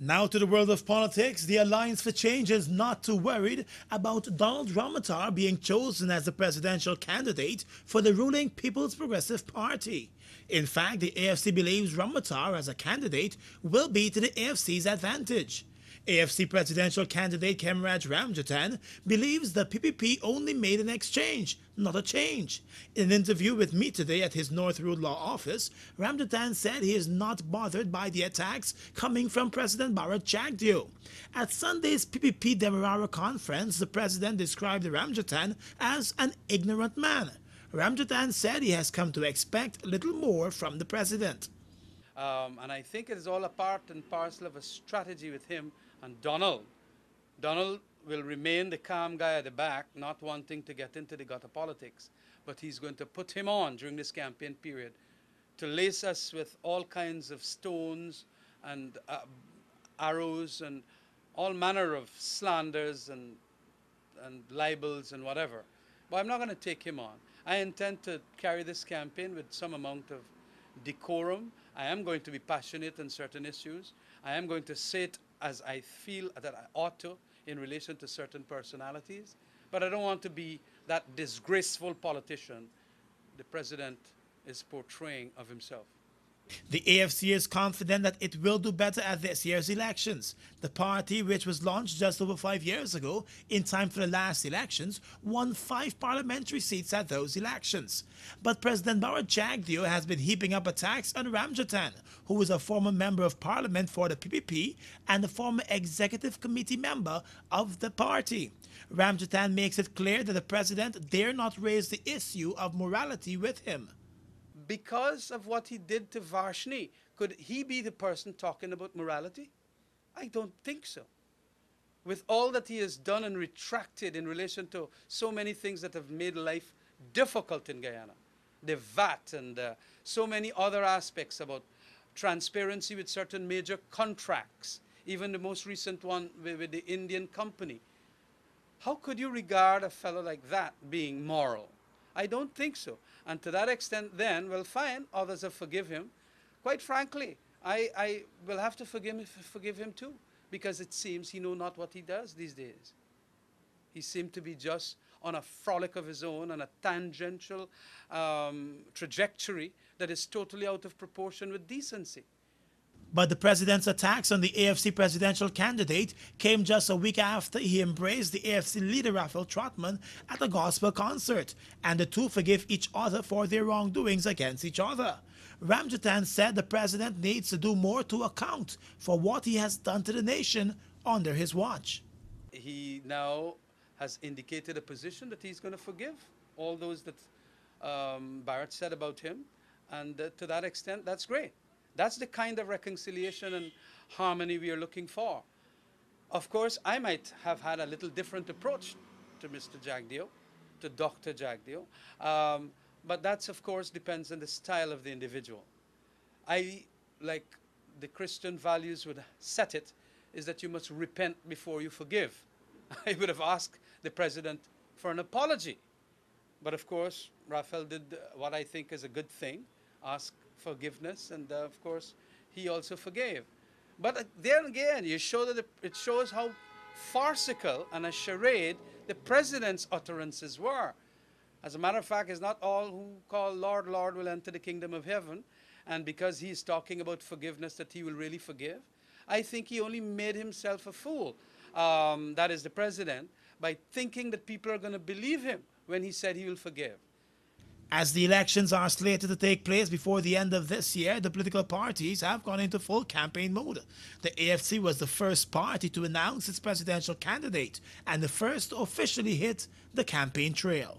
Now to the world of politics. The Alliance for Change is not too worried about Donald Ramotar being chosen as the presidential candidate for the ruling People's Progressive Party. In fact, the AFC believes Ramotar as a candidate will be to the AFC's advantage. AFC presidential candidate Kemraj Ramjatan believes the PPP only made an exchange, not a change. In an interview with me today at his North Road Law office, Ramjatan said he is not bothered by the attacks coming from President Bharat Jagdeo. At Sunday's PPP Demerara conference, the president described Ramjatan as an ignorant man. Ramjatan said he has come to expect little more from the president. And I think it is all a part and parcel of a strategy with him and Donald. Donald will remain the calm guy at the back, not wanting to get into the gutter politics. But he's going to put him on during this campaign period to lace us with all kinds of stones and arrows and all manner of slanders and libels and whatever. But I'm not going to take him on. I intend to carry this campaign with some amount of decorum. I am going to be passionate on certain issues. I am going to say it as I feel that I ought to in relation to certain personalities. But I don't want to be that disgraceful politician the president is portraying of himself. The AFC is confident that it will do better at this year's elections. The party, which was launched just over 5 years ago, in time for the last elections, won 5 parliamentary seats at those elections. But President Bharat Jagdeo has been heaping up attacks on Ramjatan, who is a former member of parliament for the PPP and a former executive committee member of the party. Ramjatan makes it clear that the president dare not raise the issue of morality with him. Because of what he did to Varshni, could he be the person talking about morality? I don't think so. With all that he has done and retracted in relation to so many things that have made life difficult in Guyana, the VAT and so many other aspects about transparency with certain major contracts, even the most recent one with the Indian company. How could you regard a fellow like that being moral? I don't think so. And to that extent then, well, fine, others have forgive him. Quite frankly, I will have to forgive him too, because it seems he know not what he does these days. He seemed to be just on a frolic of his own, on a tangential trajectory that is totally out of proportion with decency. But the president's attacks on the AFC presidential candidate came just a week after he embraced the AFC leader Raphael Trotman at a gospel concert, and the two forgive each other for their wrongdoings against each other. Ramjatan said the president needs to do more to account for what he has done to the nation under his watch. He now has indicated a position that he's going to forgive all those that Bharat said about him, and to that extent, that's great. That's the kind of reconciliation and harmony we are looking for. Of course, I might have had a little different approach to Mr. Jagdeo, to Dr. Jagdeo, but that's, of course, depends on the style of the individual. Like the Christian values would set it, is that you must repent before you forgive. I would have asked the president for an apology. But of course, Raphael did what I think is a good thing, ask forgiveness, and of course he also forgave. But there again, you show that it shows how farcical and a charade the president's utterances were. As a matter of fact, it's not all who call Lord, Lord will enter the kingdom of heaven, and because he's talking about forgiveness that he will really forgive. I think he only made himself a fool, that is the president, by thinking that people are going to believe him when he said he will forgive. As the elections are slated to take place before the end of this year, the political parties have gone into full campaign mode. The AFC was the first party to announce its presidential candidate and the first to officially hit the campaign trail.